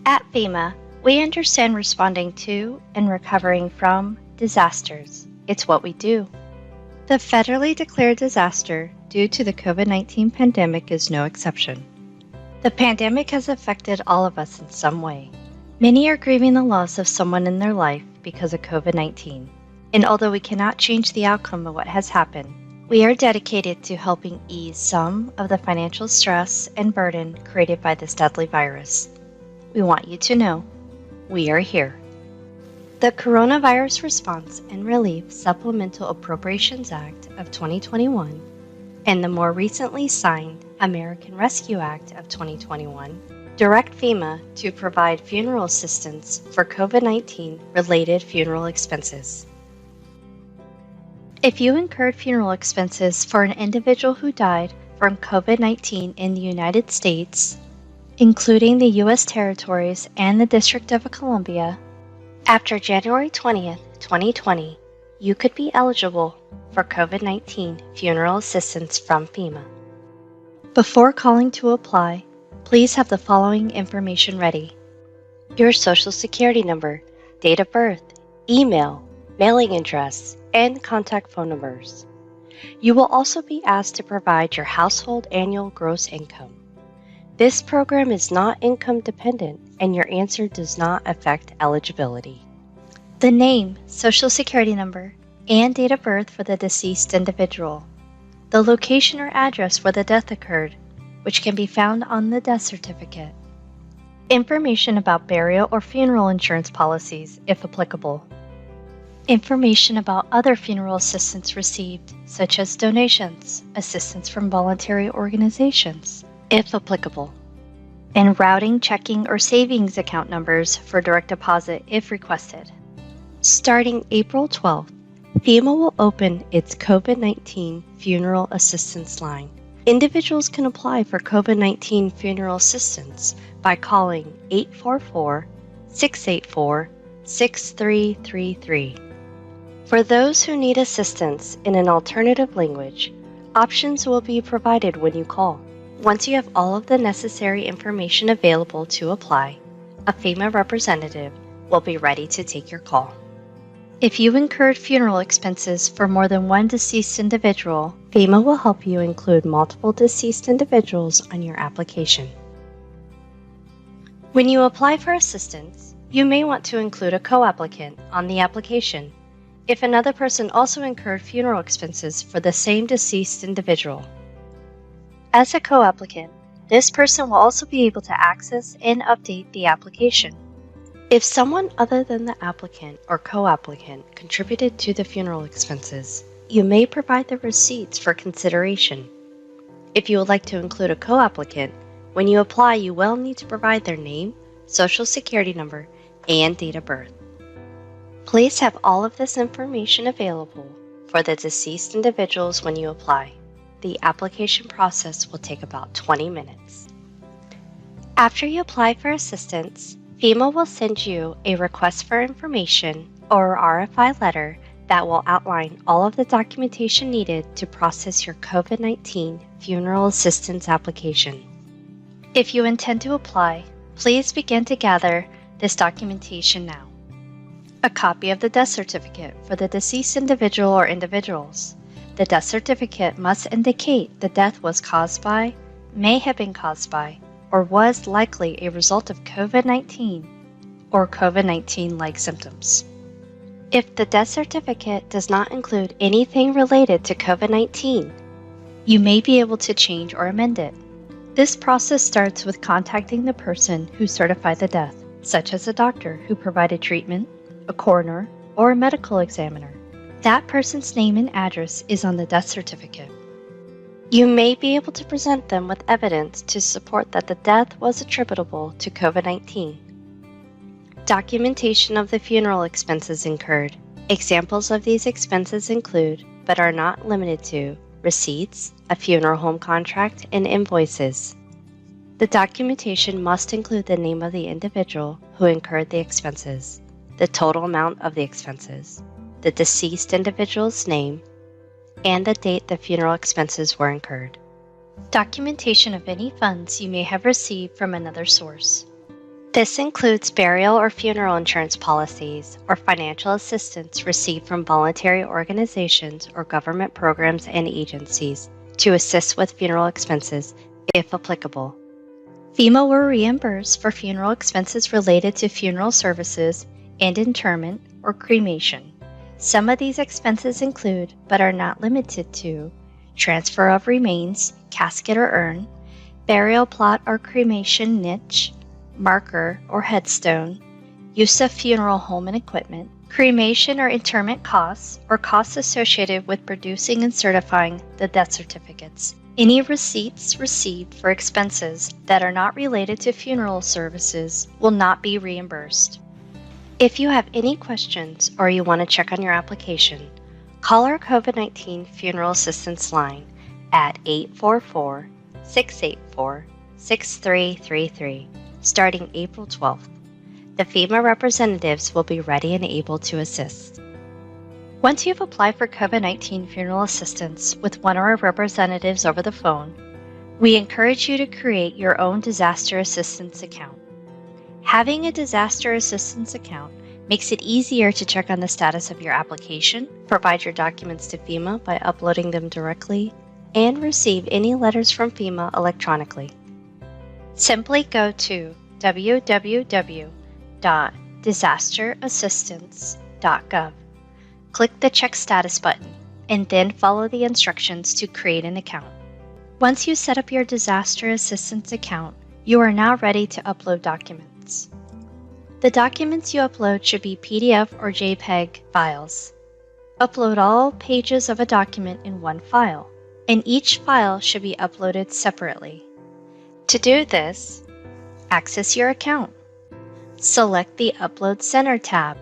At FEMA, we understand responding to and recovering from disasters. It's what we do. The federally declared disaster due to the COVID-19 pandemic is no exception. The pandemic has affected all of us in some way. Many are grieving the loss of someone in their life because of COVID-19. And although we cannot change the outcome of what has happened, we are dedicated to helping ease some of the financial stress and burden created by this deadly virus. We want you to know we are here. The Coronavirus Response and Relief Supplemental Appropriations Act of 2021 and the more recently signed American Rescue Act of 2021 direct FEMA to provide funeral assistance for COVID-19 related funeral expenses. If you incurred funeral expenses for an individual who died from COVID-19 in the United States, including the U.S. territories and the District of Columbia, after January 20th, 2020, you could be eligible for COVID-19 funeral assistance from FEMA. Before calling to apply, please have the following information ready: your Social Security number, date of birth, email, mailing address, and contact phone numbers. You will also be asked to provide your household annual gross income. This program is not income dependent, and your answer does not affect eligibility. The name, Social Security number, and date of birth for the deceased individual. The location or address where the death occurred, which can be found on the death certificate. Information about burial or funeral insurance policies, if applicable. Information about other funeral assistance received, such as donations, assistance from voluntary organizations, if applicable, and routing, checking, or savings account numbers for direct deposit if requested. Starting April 12th, FEMA will open its COVID-19 Funeral Assistance Line. Individuals can apply for COVID-19 funeral assistance by calling 844-684-6333. For those who need assistance in an alternative language, options will be provided when you call. Once you have all of the necessary information available to apply, a FEMA representative will be ready to take your call. If you incurred funeral expenses for more than one deceased individual, FEMA will help you include multiple deceased individuals on your application. When you apply for assistance, you may want to include a co-applicant on the application if another person also incurred funeral expenses for the same deceased individual. As a co-applicant, this person will also be able to access and update the application. If someone other than the applicant or co-applicant contributed to the funeral expenses, you may provide the receipts for consideration. If you would like to include a co-applicant, when you apply, you will need to provide their name, Social Security number, and date of birth. Please have all of this information available for the deceased individuals when you apply. The application process will take about 20 minutes. After you apply for assistance, FEMA will send you a request for information or RFI letter that will outline all of the documentation needed to process your COVID-19 funeral assistance application. If you intend to apply, please begin to gather this documentation now. A copy of the death certificate for the deceased individual or individuals. The death certificate must indicate the death was caused by, may have been caused by, or was likely a result of COVID-19 or COVID-19-like symptoms. If the death certificate does not include anything related to COVID-19, you may be able to change or amend it. This process starts with contacting the person who certified the death, such as a doctor who provided treatment, a coroner, or a medical examiner. That person's name and address is on the death certificate. You may be able to present them with evidence to support that the death was attributable to COVID-19. Documentation of the funeral expenses incurred. Examples of these expenses include, but are not limited to, receipts, a funeral home contract, and invoices. The documentation must include the name of the individual who incurred the expenses, the total amount of the expenses, the deceased individual's name, and the date the funeral expenses were incurred. Documentation of any funds you may have received from another source. This includes burial or funeral insurance policies or financial assistance received from voluntary organizations or government programs and agencies to assist with funeral expenses, if applicable. FEMA will reimburse for funeral expenses related to funeral services and interment or cremation. Some of these expenses include, but are not limited to, transfer of remains, casket or urn, burial plot or cremation niche, marker or headstone, use of funeral home and equipment, cremation or interment costs or costs associated with producing and certifying the death certificates. Any receipts received for expenses that are not related to funeral services will not be reimbursed. If you have any questions or you want to check on your application, call our COVID-19 Funeral Assistance line at 844-684-6333. Starting April 12th. The FEMA representatives will be ready and able to assist. Once you've applied for COVID-19 funeral assistance with one of our representatives over the phone, we encourage you to create your own disaster assistance account. Having a disaster assistance account makes it easier to check on the status of your application, provide your documents to FEMA by uploading them directly, and receive any letters from FEMA electronically. Simply go to www.disasterassistance.gov. Click the Check Status button, and then follow the instructions to create an account. Once you set up your disaster assistance account, you are now ready to upload documents. The documents you upload should be PDF or JPEG files. Upload all pages of a document in one file, and each file should be uploaded separately. To do this, access your account. Select the Upload Center tab.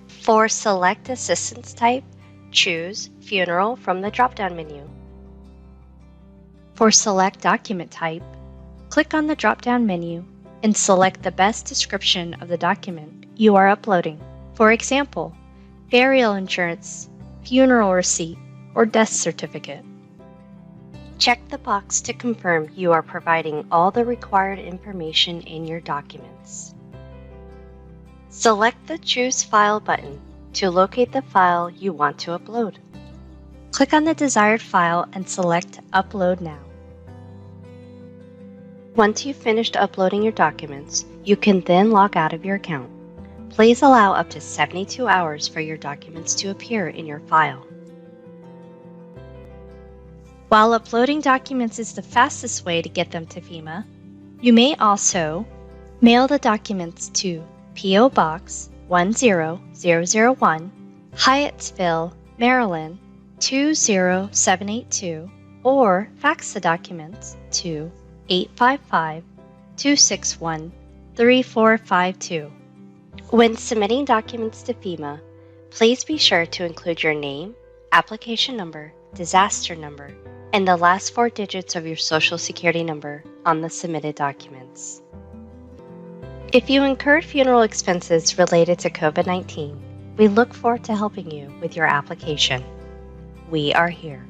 For Select Assistance Type, choose Funeral from the drop-down menu. For Select Document Type, click on the drop-down menu and select the best description of the document you are uploading. For example, burial insurance, funeral receipt, or death certificate. Check the box to confirm you are providing all the required information in your documents. Select the Choose File button to locate the file you want to upload. Click on the desired file and select Upload Now. Once you've finished uploading your documents, you can then log out of your account. Please allow up to 72 hours for your documents to appear in your file. While uploading documents is the fastest way to get them to FEMA, you may also mail the documents to P.O. Box 10001, Hyattsville, Maryland 20782, or fax the documents to 855-261-3452. When submitting documents to FEMA, please be sure to include your name, application number, disaster number, and the last 4 digits of your Social Security number on the submitted documents. If you incurred funeral expenses related to COVID-19, we look forward to helping you with your application. We are here.